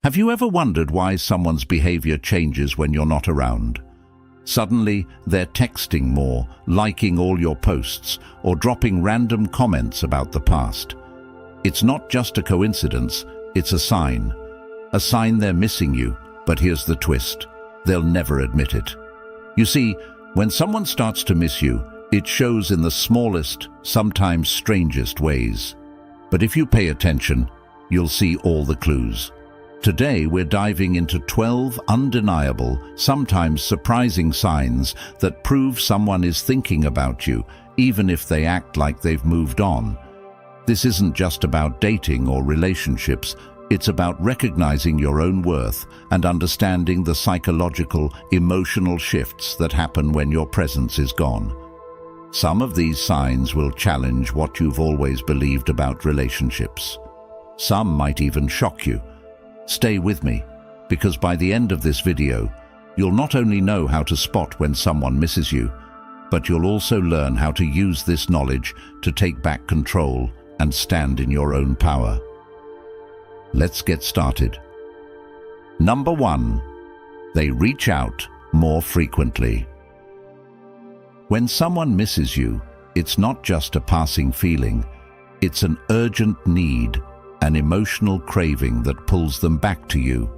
Have you ever wondered why someone's behavior changes when you're not around? Suddenly, they're texting more, liking all your posts, or dropping random comments about the past. It's not just a coincidence, it's a sign. A sign they're missing you, but here's the twist. They'll never admit it. You see, when someone starts to miss you, it shows in the smallest, sometimes strangest ways. But if you pay attention, you'll see all the clues. Today, we're diving into 12 undeniable, sometimes surprising signs that prove someone is thinking about you, even if they act like they've moved on. This isn't just about dating or relationships. It's about recognizing your own worth and understanding the psychological, emotional shifts that happen when your presence is gone. Some of these signs will challenge what you've always believed about relationships. Some might even shock you. Stay with me, because by the end of this video, you'll not only know how to spot when someone misses you, but you'll also learn how to use this knowledge to take back control and stand in your own power. Let's get started. Number 1. They reach out more frequently. When someone misses you, it's not just a passing feeling, it's an urgent need, an emotional craving that pulls them back to you.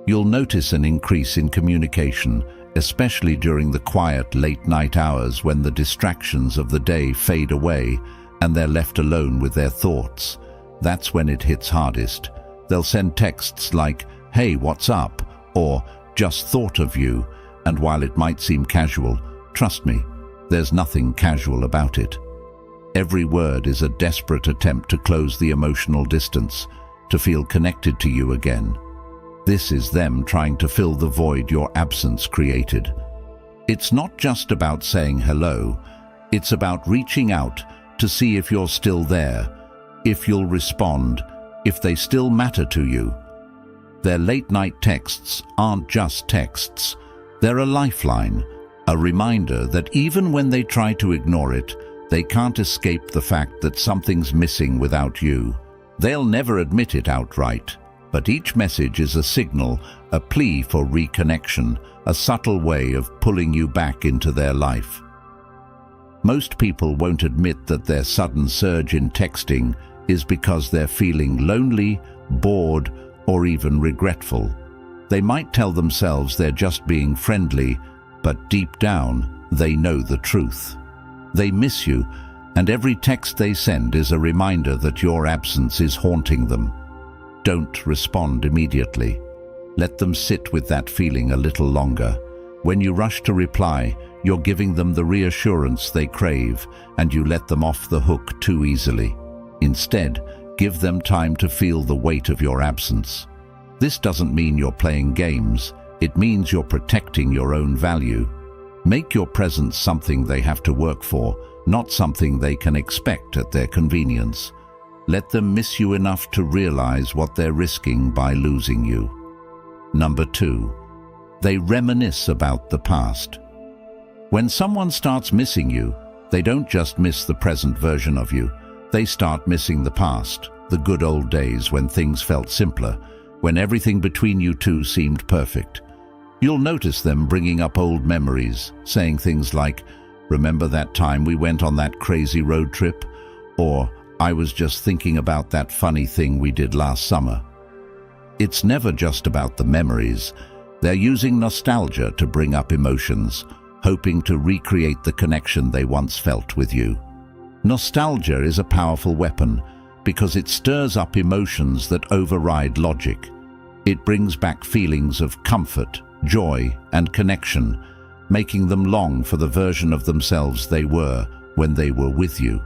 You'll notice an increase in communication, especially during the quiet late-night hours when the distractions of the day fade away and they're left alone with their thoughts. That's when it hits hardest. They'll send texts like, "Hey, what's up?" or "Just thought of you," and while it might seem casual, trust me, there's nothing casual about it. Every word is a desperate attempt to close the emotional distance, to feel connected to you again. This is them trying to fill the void your absence created. It's not just about saying hello, it's about reaching out to see if you're still there, if you'll respond, if they still matter to you. Their late-night texts aren't just texts. They're a lifeline, a reminder that even when they try to ignore it, they can't escape the fact that something's missing without you. They'll never admit it outright, but each message is a signal, a plea for reconnection, a subtle way of pulling you back into their life. Most people won't admit that their sudden surge in texting is because they're feeling lonely, bored, or even regretful. They might tell themselves they're just being friendly, but deep down, they know the truth. They miss you, and every text they send is a reminder that your absence is haunting them. Don't respond immediately. Let them sit with that feeling a little longer. When you rush to reply, you're giving them the reassurance they crave, and you let them off the hook too easily. Instead, give them time to feel the weight of your absence. This doesn't mean you're playing games. It means you're protecting your own value. Make your presence something they have to work for, not something they can expect at their convenience. Let them miss you enough to realize what they're risking by losing you. Number 2. They reminisce about the past. When someone starts missing you, they don't just miss the present version of you. They start missing the past, the good old days when things felt simpler, when everything between you two seemed perfect. You'll notice them bringing up old memories, saying things like, "Remember that time we went on that crazy road trip?" Or, "I was just thinking about that funny thing we did last summer." It's never just about the memories. They're using nostalgia to bring up emotions, hoping to recreate the connection they once felt with you. Nostalgia is a powerful weapon because it stirs up emotions that override logic. It brings back feelings of comfort, joy, and connection, making them long for the version of themselves they were when they were with you.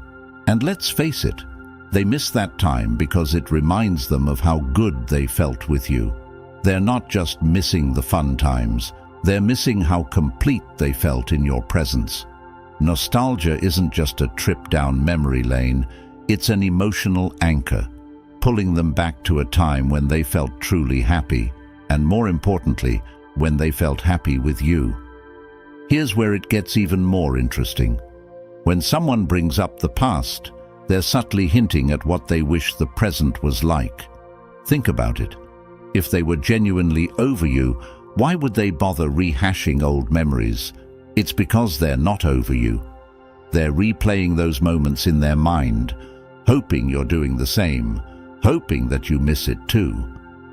And let's face it, they miss that time because it reminds them of how good they felt with you. They're not just missing the fun times, they're missing how complete they felt in your presence. Nostalgia isn't just a trip down memory lane, it's an emotional anchor, pulling them back to a time when they felt truly happy, and more importantly, when they felt happy with you. Here's where it gets even more interesting. When someone brings up the past, they're subtly hinting at what they wish the present was like. Think about it. If they were genuinely over you, why would they bother rehashing old memories? It's because they're not over you. They're replaying those moments in their mind, hoping you're doing the same, hoping that you miss it too.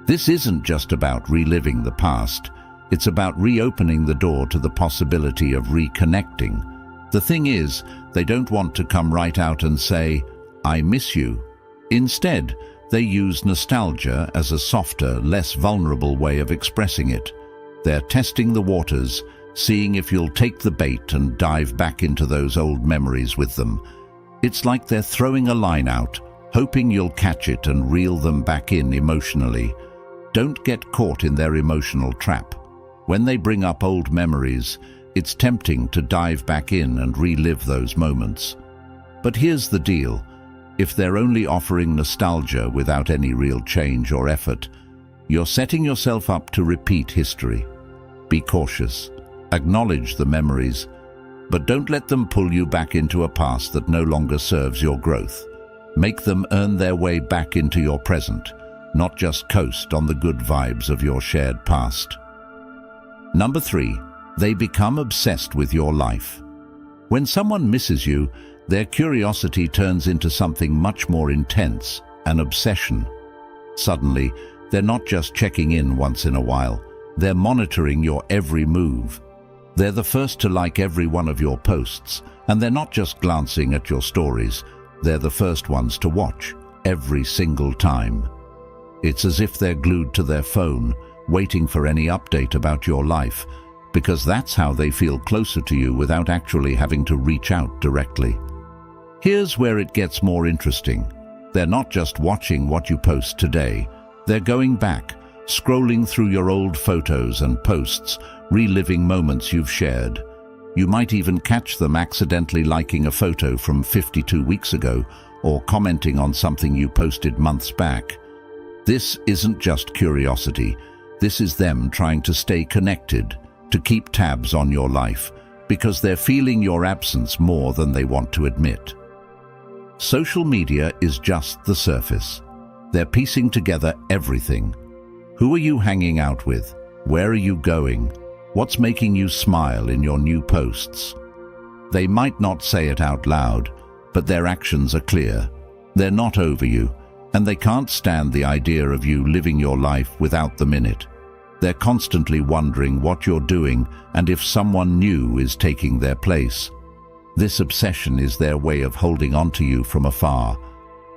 This isn't just about reliving the past. It's about reopening the door to the possibility of reconnecting. The thing is, they don't want to come right out and say, "I miss you." Instead, they use nostalgia as a softer, less vulnerable way of expressing it. They're testing the waters, seeing if you'll take the bait and dive back into those old memories with them. It's like they're throwing a line out, hoping you'll catch it and reel them back in emotionally. Don't get caught in their emotional trap. When they bring up old memories, it's tempting to dive back in and relive those moments. But here's the deal. If they're only offering nostalgia without any real change or effort, you're setting yourself up to repeat history. Be cautious. Acknowledge the memories, but don't let them pull you back into a past that no longer serves your growth. Make them earn their way back into your present, not just coast on the good vibes of your shared past. Number 3, they become obsessed with your life. When someone misses you, their curiosity turns into something much more intense, an obsession. Suddenly, they're not just checking in once in a while, they're monitoring your every move. They're the first to like every one of your posts, and they're not just glancing at your stories, they're the first ones to watch, every single time. It's as if they're glued to their phone, waiting for any update about your life, because that's how they feel closer to you without actually having to reach out directly. Here's where it gets more interesting. They're not just watching what you post today, they're going back, scrolling through your old photos and posts, reliving moments you've shared. You might even catch them accidentally liking a photo from 52 weeks ago or commenting on something you posted months back. This isn't just curiosity. This is them trying to stay connected, to keep tabs on your life, because they're feeling your absence more than they want to admit. Social media is just the surface. They're piecing together everything. Who are you hanging out with? Where are you going? What's making you smile in your new posts? They might not say it out loud, but their actions are clear. They're not over you, and they can't stand the idea of you living your life without them in it. They're constantly wondering what you're doing and if someone new is taking their place. This obsession is their way of holding on to you from afar.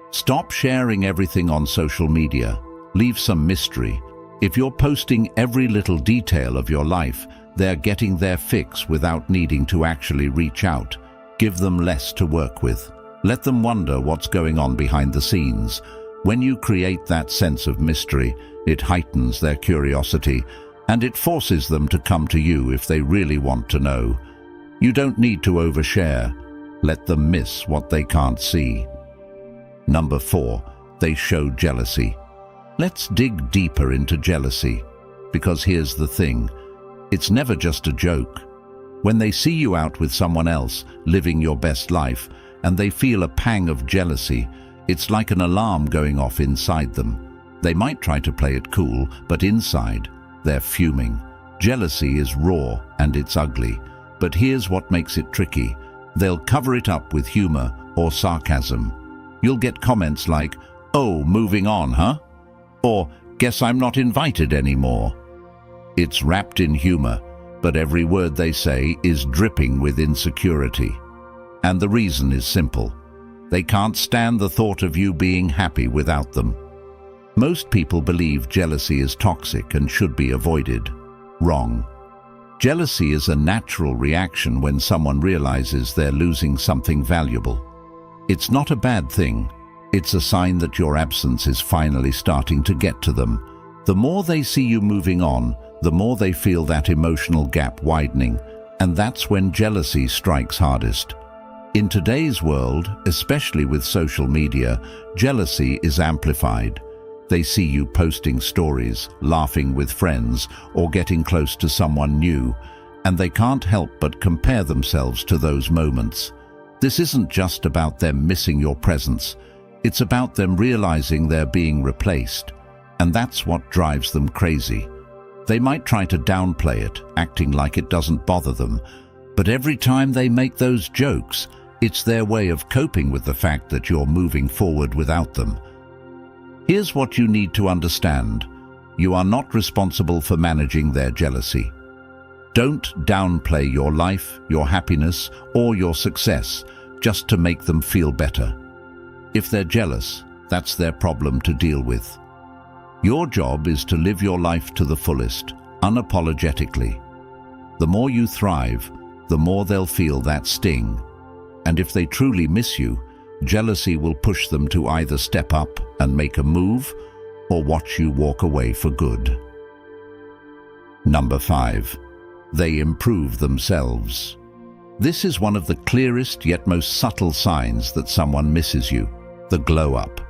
Stop sharing everything on social media. Leave some mystery. If you're posting every little detail of your life, they're getting their fix without needing to actually reach out. Give them less to work with. Let them wonder what's going on behind the scenes. When you create that sense of mystery, it heightens their curiosity, and it forces them to come to you if they really want to know. You don't need to overshare. Let them miss what they can't see. Number 4, they show jealousy. Let's dig deeper into jealousy, because here's the thing. It's never just a joke. When they see you out with someone else, living your best life, and they feel a pang of jealousy, it's like an alarm going off inside them. They might try to play it cool, but inside, they're fuming. Jealousy is raw and it's ugly. But here's what makes it tricky. They'll cover it up with humor or sarcasm. You'll get comments like, "Oh, moving on, huh?" Or, "Guess I'm not invited anymore." It's wrapped in humor, but every word they say is dripping with insecurity. And the reason is simple. They can't stand the thought of you being happy without them. Most people believe jealousy is toxic and should be avoided. Wrong. Jealousy is a natural reaction when someone realizes they're losing something valuable. It's not a bad thing. It's a sign that your absence is finally starting to get to them. The more they see you moving on, the more they feel that emotional gap widening, and that's when jealousy strikes hardest. In today's world, especially with social media, jealousy is amplified. They see you posting stories, laughing with friends, or getting close to someone new, and they can't help but compare themselves to those moments. This isn't just about them missing your presence. It's about them realizing they're being replaced. And that's what drives them crazy. They might try to downplay it, acting like it doesn't bother them, but every time they make those jokes, it's their way of coping with the fact that you're moving forward without them. Here's what you need to understand. You are not responsible for managing their jealousy. Don't downplay your life, your happiness, or your success just to make them feel better. If they're jealous, that's their problem to deal with. Your job is to live your life to the fullest, unapologetically. The more you thrive, the more they'll feel that sting. And if they truly miss you, jealousy will push them to either step up and make a move or watch you walk away for good. Number 5. They improve themselves. This is one of the clearest yet most subtle signs that someone misses you, the glow up.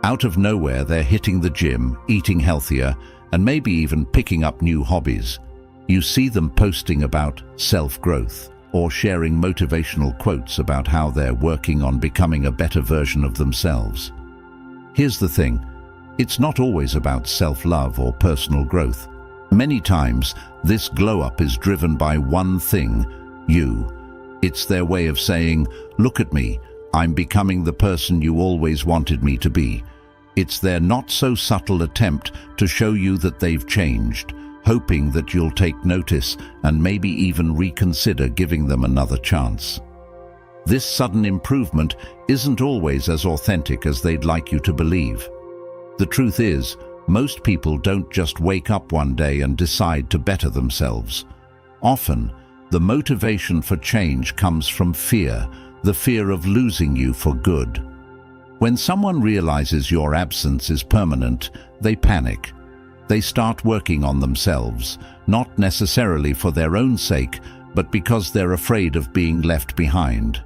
Out of nowhere, they're hitting the gym, eating healthier, and maybe even picking up new hobbies. You see them posting about self-growth or sharing motivational quotes about how they're working on becoming a better version of themselves. Here's the thing, it's not always about self-love or personal growth. Many times, this glow-up is driven by one thing, you. It's their way of saying, "Look at me, I'm becoming the person you always wanted me to be." It's their not-so-subtle attempt to show you that they've changed, hoping that you'll take notice and maybe even reconsider giving them another chance. This sudden improvement isn't always as authentic as they'd like you to believe. The truth is, most people don't just wake up one day and decide to better themselves. Often, the motivation for change comes from fear, the fear of losing you for good. When someone realizes your absence is permanent, they panic. They start working on themselves, not necessarily for their own sake, but because they're afraid of being left behind.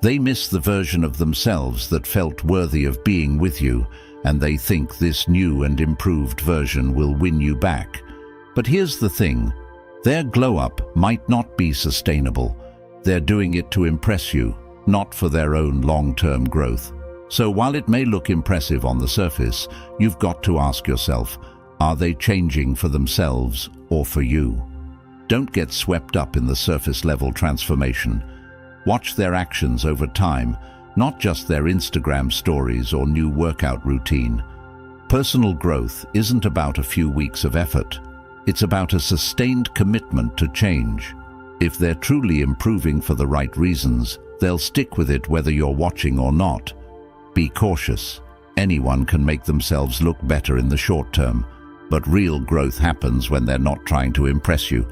They miss the version of themselves that felt worthy of being with you, and they think this new and improved version will win you back. But here's the thing, their glow-up might not be sustainable. They're doing it to impress you, not for their own long-term growth. So while it may look impressive on the surface, you've got to ask yourself, are they changing for themselves or for you? Don't get swept up in the surface-level transformation. Watch their actions over time, not just their Instagram stories or new workout routine. Personal growth isn't about a few weeks of effort. It's about a sustained commitment to change. If they're truly improving for the right reasons, they'll stick with it whether you're watching or not. Be cautious. Anyone can make themselves look better in the short term, but real growth happens when they're not trying to impress you.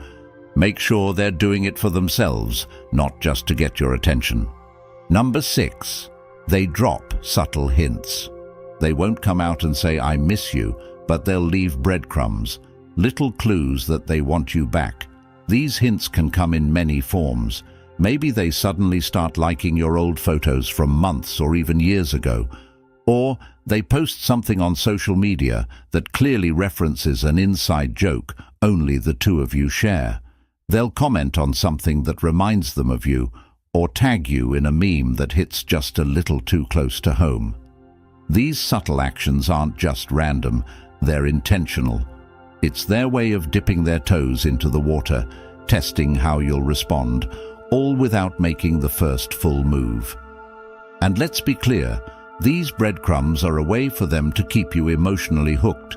Make sure they're doing it for themselves, not just to get your attention. Number 6. They drop subtle hints. They won't come out and say, "I miss you," but they'll leave breadcrumbs, little clues that they want you back. These hints can come in many forms. Maybe they suddenly start liking your old photos from months or even years ago. Or they post something on social media that clearly references an inside joke only the two of you share. They'll comment on something that reminds them of you, or tag you in a meme that hits just a little too close to home. These subtle actions aren't just random, they're intentional. It's their way of dipping their toes into the water, testing how you'll respond, all without making the first full move. And let's be clear, these breadcrumbs are a way for them to keep you emotionally hooked.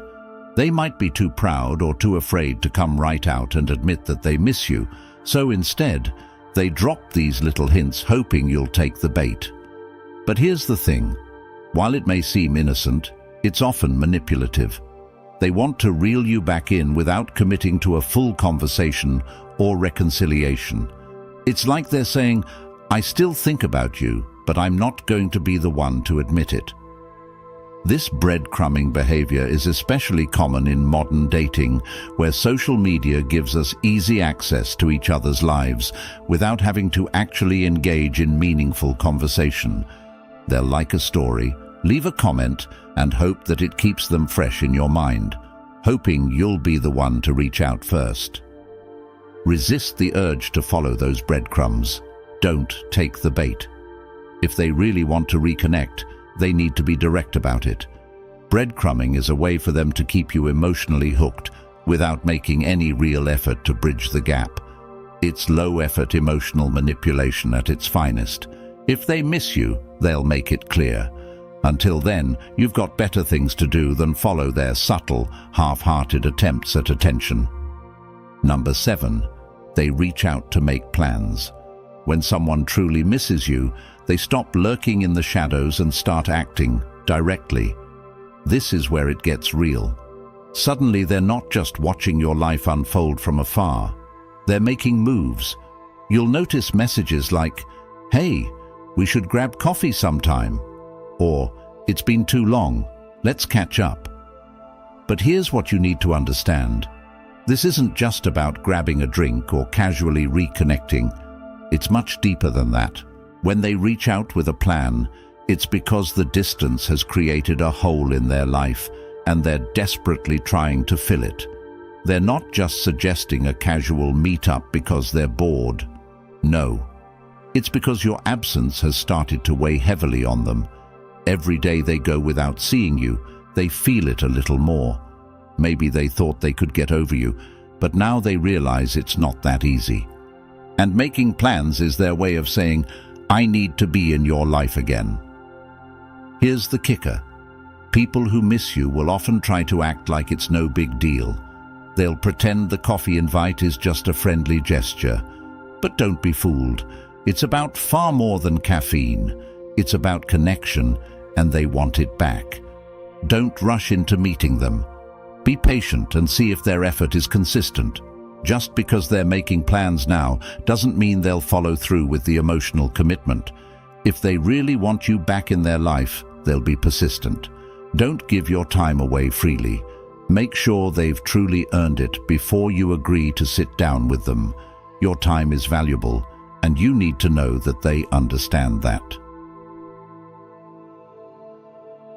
They might be too proud or too afraid to come right out and admit that they miss you, so instead, they drop these little hints hoping you'll take the bait. But here's the thing, while it may seem innocent, it's often manipulative. They want to reel you back in without committing to a full conversation or reconciliation. It's like they're saying, "I still think about you, but I'm not going to be the one to admit it." This breadcrumbing behavior is especially common in modern dating, where social media gives us easy access to each other's lives without having to actually engage in meaningful conversation. They'll like a story, leave a comment, and hope that it keeps them fresh in your mind, hoping you'll be the one to reach out first. Resist the urge to follow those breadcrumbs. Don't take the bait. If they really want to reconnect, they need to be direct about it. Breadcrumbing is a way for them to keep you emotionally hooked without making any real effort to bridge the gap. It's low-effort emotional manipulation at its finest. If they miss you, they'll make it clear. Until then, you've got better things to do than follow their subtle, half-hearted attempts at attention. Number 7. They reach out to make plans. When someone truly misses you, they stop lurking in the shadows and start acting directly. This is where it gets real. Suddenly, they're not just watching your life unfold from afar. They're making moves. You'll notice messages like, "Hey, we should grab coffee sometime," or "It's been too long, let's catch up." But here's what you need to understand. This isn't just about grabbing a drink or casually reconnecting. It's much deeper than that. When they reach out with a plan, it's because the distance has created a hole in their life and they're desperately trying to fill it. They're not just suggesting a casual meetup because they're bored. No. It's because your absence has started to weigh heavily on them. Every day they go without seeing you, they feel it a little more. Maybe they thought they could get over you, but now they realize it's not that easy. And making plans is their way of saying, "I need to be in your life again." Here's the kicker. People who miss you will often try to act like it's no big deal. They'll pretend the coffee invite is just a friendly gesture. But don't be fooled. It's about far more than caffeine. It's about connection, and they want it back. Don't rush into meeting them. Be patient and see if their effort is consistent. Just because they're making plans now doesn't mean they'll follow through with the emotional commitment. If they really want you back in their life, they'll be persistent. Don't give your time away freely. Make sure they've truly earned it before you agree to sit down with them. Your time is valuable, and you need to know that they understand that.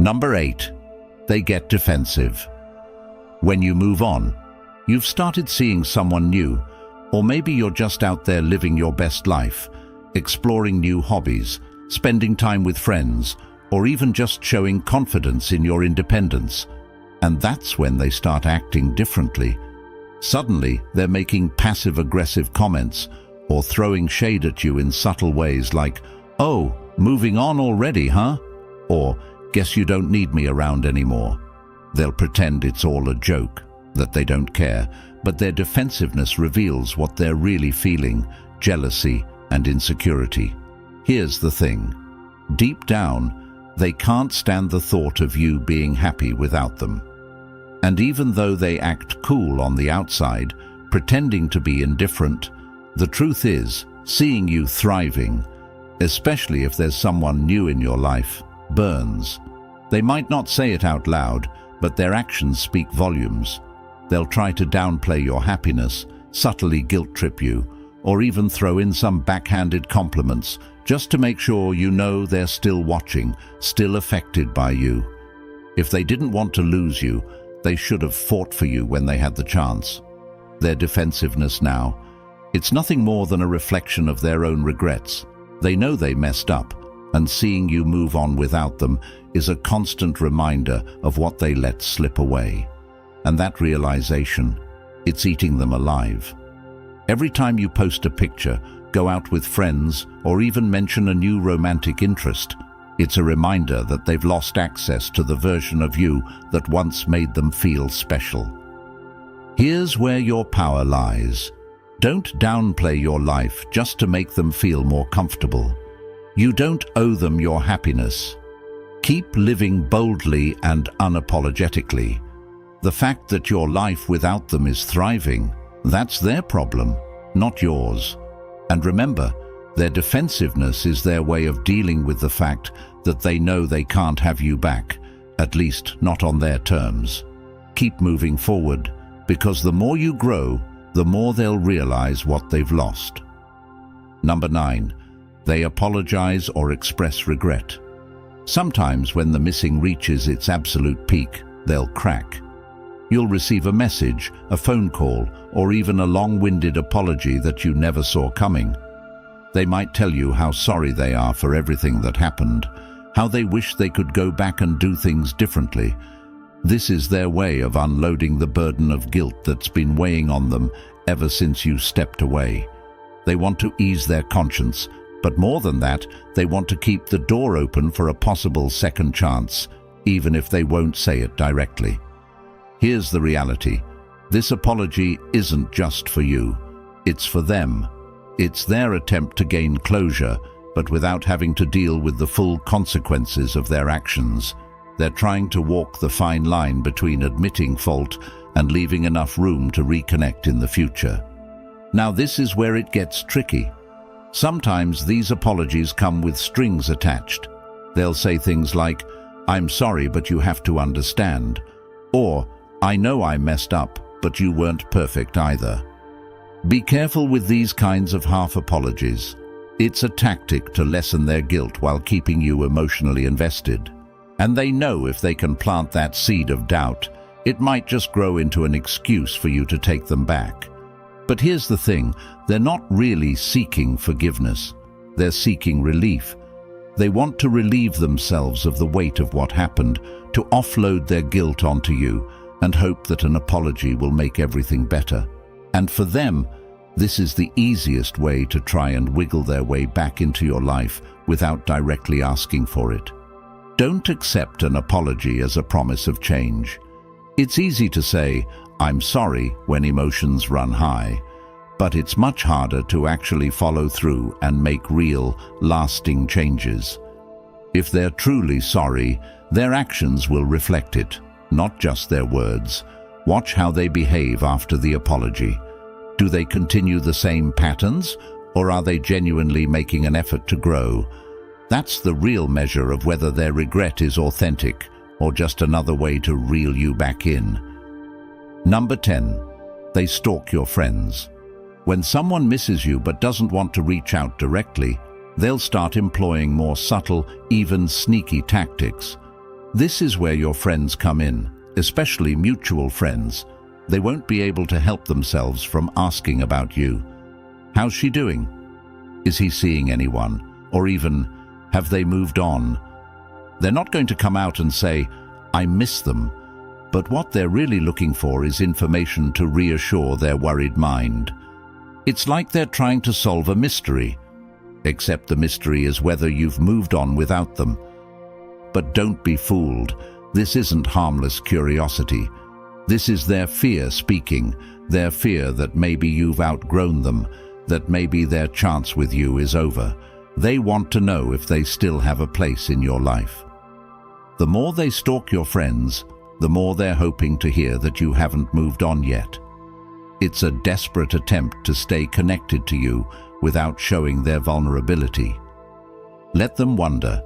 Number 8. They get defensive. When you move on, you've started seeing someone new, or maybe you're just out there living your best life, exploring new hobbies, spending time with friends, or even just showing confidence in your independence. And that's when they start acting differently. Suddenly, they're making passive-aggressive comments or throwing shade at you in subtle ways like, "Oh, moving on already, huh?" Or, "Guess you don't need me around anymore." They'll pretend it's all a joke, that they don't care, but their defensiveness reveals what they're really feeling: jealousy and insecurity. Here's the thing. Deep down, they can't stand the thought of you being happy without them. And even though they act cool on the outside, pretending to be indifferent, the truth is, seeing you thriving, especially if there's someone new in your life, burns. They might not say it out loud, but their actions speak volumes. They'll try to downplay your happiness, subtly guilt-trip you, or even throw in some backhanded compliments just to make sure you know they're still watching, still affected by you. If they didn't want to lose you, they should have fought for you when they had the chance. Their defensiveness now, it's nothing more than a reflection of their own regrets. They know they messed up, and seeing you move on without them is a constant reminder of what they let slip away. And that realization, it's eating them alive. Every time you post a picture, go out with friends, or even mention a new romantic interest, it's a reminder that they've lost access to the version of you that once made them feel special. Here's where your power lies. Don't downplay your life just to make them feel more comfortable. You don't owe them your happiness. Keep living boldly and unapologetically. The fact that your life without them is thriving, that's their problem, not yours. And remember, their defensiveness is their way of dealing with the fact that they know they can't have you back, at least not on their terms. Keep moving forward, because the more you grow, the more they'll realize what they've lost. Number 9. They apologize or express regret. Sometimes when the missing reaches its absolute peak, they'll crack. You'll receive a message, a phone call, or even a long-winded apology that you never saw coming. They might tell you how sorry they are for everything that happened, how they wish they could go back and do things differently, This is their way of unloading the burden of guilt that's been weighing on them ever since you stepped away. They want to ease their conscience, but more than that, they want to keep the door open for a possible second chance, even if they won't say it directly. Here's the reality. This apology isn't just for you. It's for them. It's their attempt to gain closure, but without having to deal with the full consequences of their actions. They're trying to walk the fine line between admitting fault and leaving enough room to reconnect in the future. Now, this is where it gets tricky. Sometimes these apologies come with strings attached. They'll say things like, "I'm sorry, but you have to understand," or "I know I messed up, but you weren't perfect either." Be careful with these kinds of half apologies. It's a tactic to lessen their guilt while keeping you emotionally invested. And they know if they can plant that seed of doubt, it might just grow into an excuse for you to take them back. But here's the thing, they're not really seeking forgiveness. They're seeking relief. They want to relieve themselves of the weight of what happened, to offload their guilt onto you, and hope that an apology will make everything better. And for them, this is the easiest way to try and wiggle their way back into your life without directly asking for it. Don't accept an apology as a promise of change. It's easy to say, "I'm sorry," when emotions run high, but it's much harder to actually follow through and make real, lasting changes. If they're truly sorry, their actions will reflect it, not just their words. Watch how they behave after the apology. Do they continue the same patterns, or are they genuinely making an effort to grow? That's the real measure of whether their regret is authentic or just another way to reel you back in. Number 10. They stalk your friends. When someone misses you but doesn't want to reach out directly, they'll start employing more subtle, even sneaky tactics. This is where your friends come in, especially mutual friends. They won't be able to help themselves from asking about you. How's she doing? Is he seeing anyone? Or even, have they moved on? They're not going to come out and say, "I miss them," but what they're really looking for is information to reassure their worried mind. It's like they're trying to solve a mystery, except the mystery is whether you've moved on without them. But don't be fooled. This isn't harmless curiosity. This is their fear speaking, their fear that maybe you've outgrown them, that maybe their chance with you is over. They want to know if they still have a place in your life. The more they stalk your friends, the more they're hoping to hear that you haven't moved on yet. It's a desperate attempt to stay connected to you without showing their vulnerability. Let them wonder.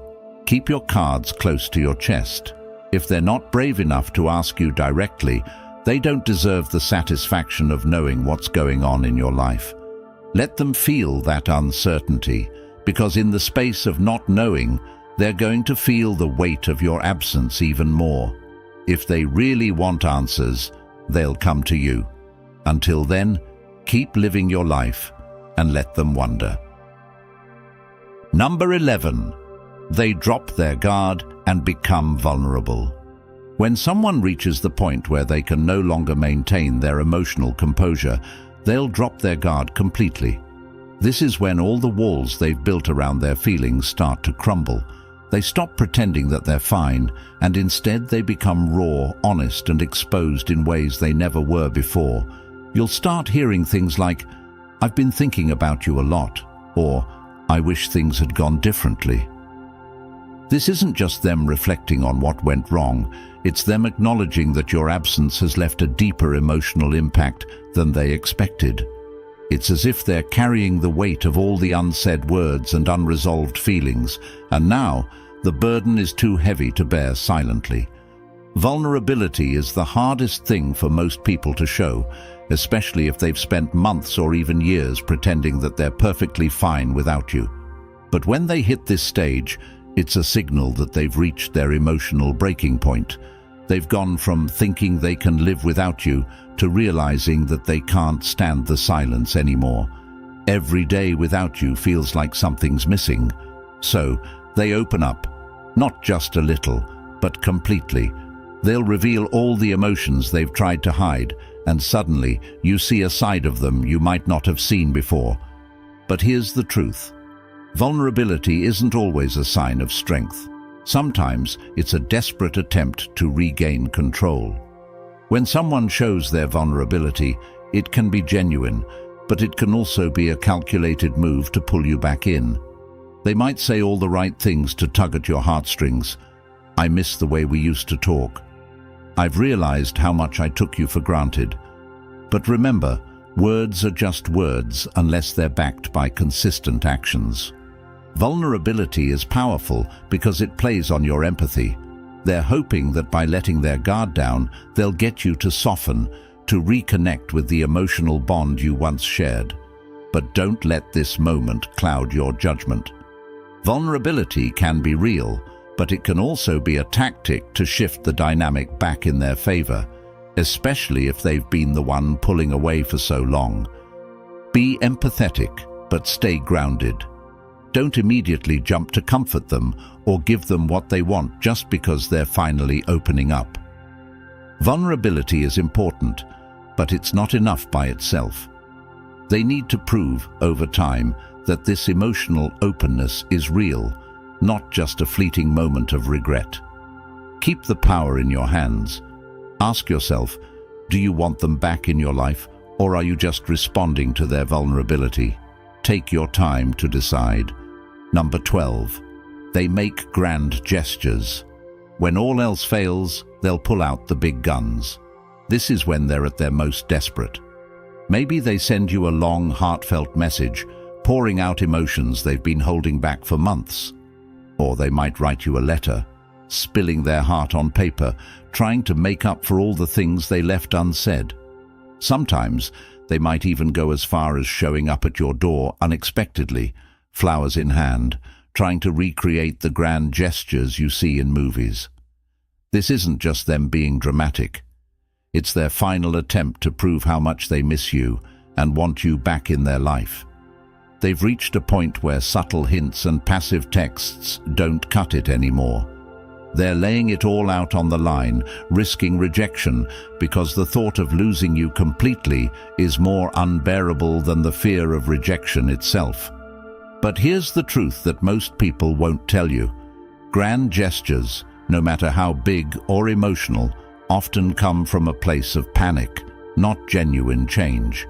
Keep your cards close to your chest. If they're not brave enough to ask you directly, they don't deserve the satisfaction of knowing what's going on in your life. Let them feel that uncertainty, because in the space of not knowing, they're going to feel the weight of your absence even more. If they really want answers, they'll come to you. Until then, keep living your life and let them wonder. Number 11. They drop their guard and become vulnerable. When someone reaches the point where they can no longer maintain their emotional composure, they'll drop their guard completely. This is when all the walls they've built around their feelings start to crumble. They stop pretending that they're fine, and instead they become raw, honest, and exposed in ways they never were before. You'll start hearing things like, "I've been thinking about you a lot," or "I wish things had gone differently." This isn't just them reflecting on what went wrong, it's them acknowledging that your absence has left a deeper emotional impact than they expected. It's as if they're carrying the weight of all the unsaid words and unresolved feelings, and now the burden is too heavy to bear silently. Vulnerability is the hardest thing for most people to show, especially if they've spent months or even years pretending that they're perfectly fine without you. But when they hit this stage, it's a signal that they've reached their emotional breaking point. They've gone from thinking they can live without you to realizing that they can't stand the silence anymore. Every day without you feels like something's missing. So they open up, not just a little, but completely. They'll reveal all the emotions they've tried to hide, and suddenly you see a side of them you might not have seen before. But here's the truth. Vulnerability isn't always a sign of strength. Sometimes it's a desperate attempt to regain control. When someone shows their vulnerability, it can be genuine, but it can also be a calculated move to pull you back in. They might say all the right things to tug at your heartstrings. I miss the way we used to talk. I've realized how much I took you for granted. But remember, words are just words unless they're backed by consistent actions. Vulnerability is powerful because it plays on your empathy. They're hoping that by letting their guard down, they'll get you to soften, to reconnect with the emotional bond you once shared. But don't let this moment cloud your judgment. Vulnerability can be real, but it can also be a tactic to shift the dynamic back in their favor, especially if they've been the one pulling away for so long. Be empathetic, but stay grounded. Don't immediately jump to comfort them or give them what they want just because they're finally opening up. Vulnerability is important, but it's not enough by itself. They need to prove, over time, that this emotional openness is real, not just a fleeting moment of regret. Keep the power in your hands. Ask yourself, do you want them back in your life, or are you just responding to their vulnerability? Take your time to decide. Number 12. They make grand gestures. When all else fails, they'll pull out the big guns. This is when they're at their most desperate. Maybe they send you a long, heartfelt message, pouring out emotions they've been holding back for months. Or they might write you a letter, spilling their heart on paper, trying to make up for all the things they left unsaid. Sometimes they might even go as far as showing up at your door unexpectedly, flowers in hand, trying to recreate the grand gestures you see in movies. This isn't just them being dramatic. It's their final attempt to prove how much they miss you and want you back in their life. They've reached a point where subtle hints and passive texts don't cut it anymore. They're laying it all out on the line, risking rejection, because the thought of losing you completely is more unbearable than the fear of rejection itself. But here's the truth that most people won't tell you. Grand gestures, no matter how big or emotional, often come from a place of panic, not genuine change.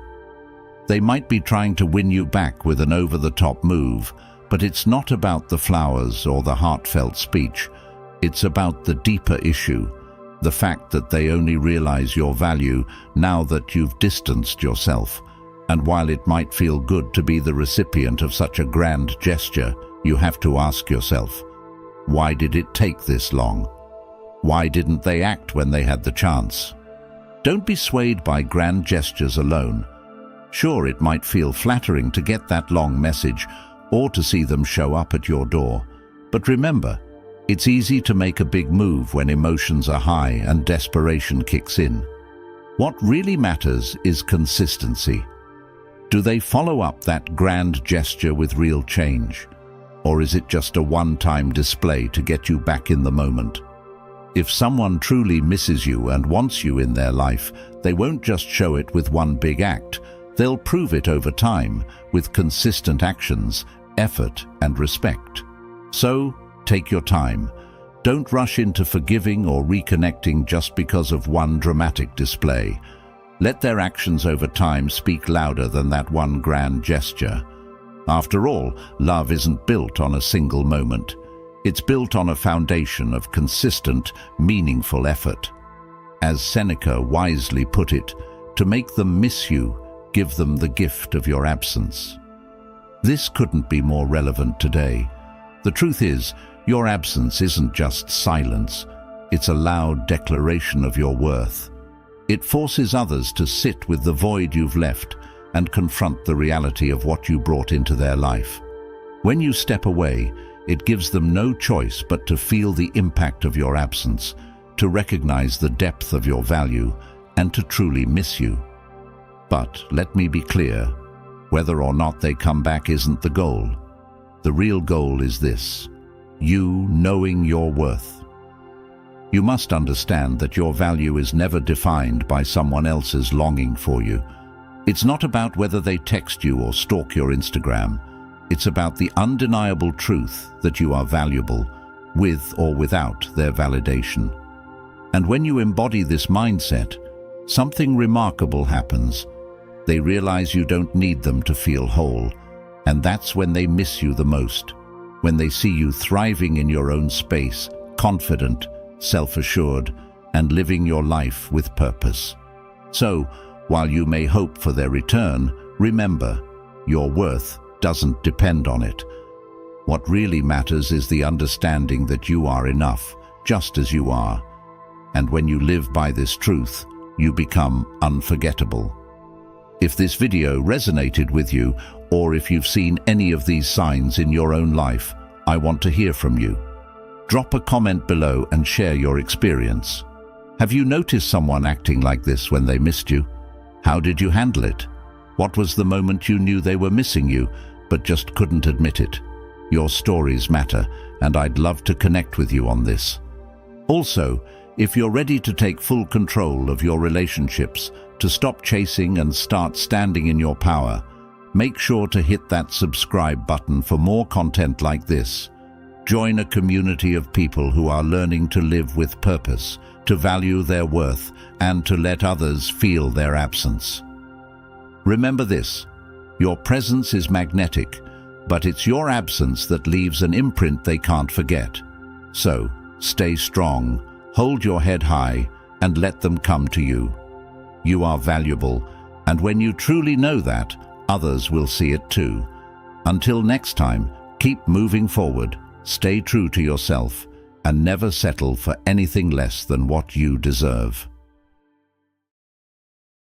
They might be trying to win you back with an over-the-top move, but it's not about the flowers or the heartfelt speech. It's about the deeper issue, the fact that they only realize your value now that you've distanced yourself. And while it might feel good to be the recipient of such a grand gesture, you have to ask yourself, why did it take this long? Why didn't they act when they had the chance? Don't be swayed by grand gestures alone. Sure, it might feel flattering to get that long message or to see them show up at your door. But remember, it's easy to make a big move when emotions are high and desperation kicks in. What really matters is consistency. Do they follow up that grand gesture with real change? Or is it just a one-time display to get you back in the moment? If someone truly misses you and wants you in their life, they won't just show it with one big act. They'll prove it over time with consistent actions, effort, and respect. So, take your time. Don't rush into forgiving or reconnecting just because of one dramatic display. Let their actions over time speak louder than that one grand gesture. After all, love isn't built on a single moment. It's built on a foundation of consistent, meaningful effort. As Seneca wisely put it, to make them miss you, give them the gift of your absence. This couldn't be more relevant today. The truth is, your absence isn't just silence. It's a loud declaration of your worth. It forces others to sit with the void you've left and confront the reality of what you brought into their life. When you step away, it gives them no choice but to feel the impact of your absence, to recognize the depth of your value, and to truly miss you. But let me be clear, whether or not they come back isn't the goal. The real goal is this: you knowing your worth. You must understand that your value is never defined by someone else's longing for you. It's not about whether they text you or stalk your Instagram. It's about the undeniable truth that you are valuable, with or without their validation. And when you embody this mindset, something remarkable happens. They realize you don't need them to feel whole, and that's when they miss you the most, when they see you thriving in your own space, confident, self-assured, and living your life with purpose. So, while you may hope for their return, remember, your worth doesn't depend on it. What really matters is the understanding that you are enough, just as you are. And when you live by this truth, you become unforgettable. If this video resonated with you, or if you've seen any of these signs in your own life, I want to hear from you. Drop a comment below and share your experience. Have you noticed someone acting like this when they missed you? How did you handle it? What was the moment you knew they were missing you, but just couldn't admit it? Your stories matter, and I'd love to connect with you on this. Also, if you're ready to take full control of your relationships, to stop chasing and start standing in your power, make sure to hit that subscribe button for more content like this. Join a community of people who are learning to live with purpose, to value their worth, and to let others feel their absence. Remember this, your presence is magnetic, but it's your absence that leaves an imprint they can't forget. So, stay strong, hold your head high, and let them come to you. You are valuable, and when you truly know that, others will see it too. Until next time, keep moving forward, stay true to yourself, and never settle for anything less than what you deserve.